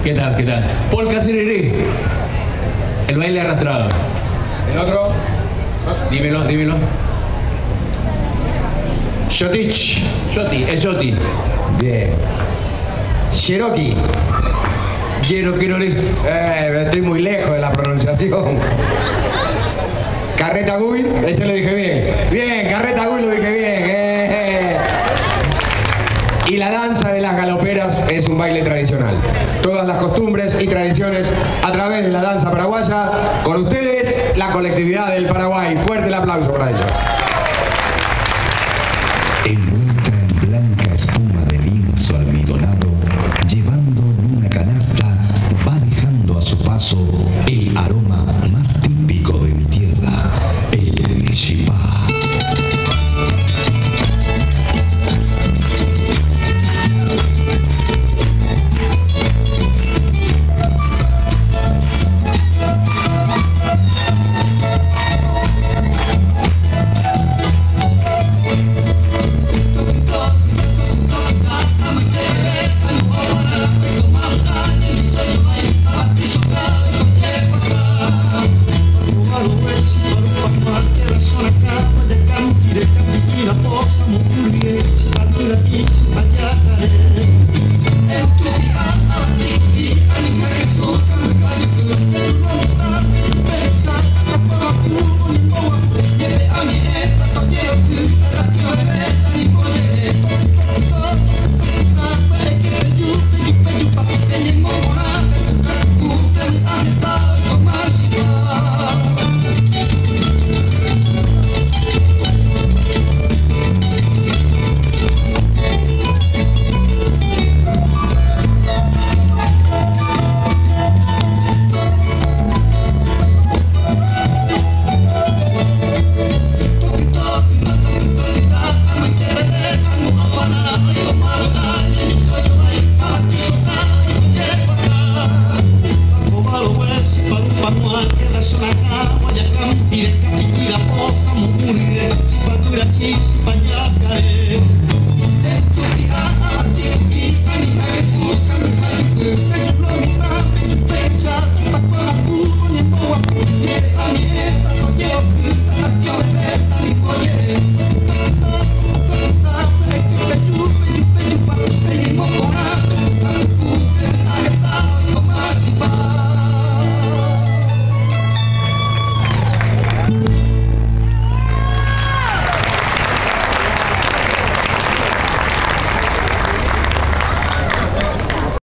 ¿Qué tal? ¿Qué tal? Polka Sirirí. El baile arrastrado. ¿El otro? Dímelo, dímelo. Shotich. Yoti, es Yoti. Bien. Cherokee. Cherokee. Estoy muy lejos de la pronunciación. Carreta Gui, ese lo dije bien. Bien, Carreta Gui lo dije bien. Y la danza de las galoperas es un baile tradicional. Todas las costumbres y tradiciones a través de la danza paraguaya. Con ustedes, la colectividad del Paraguay. Fuerte el aplauso para ellos.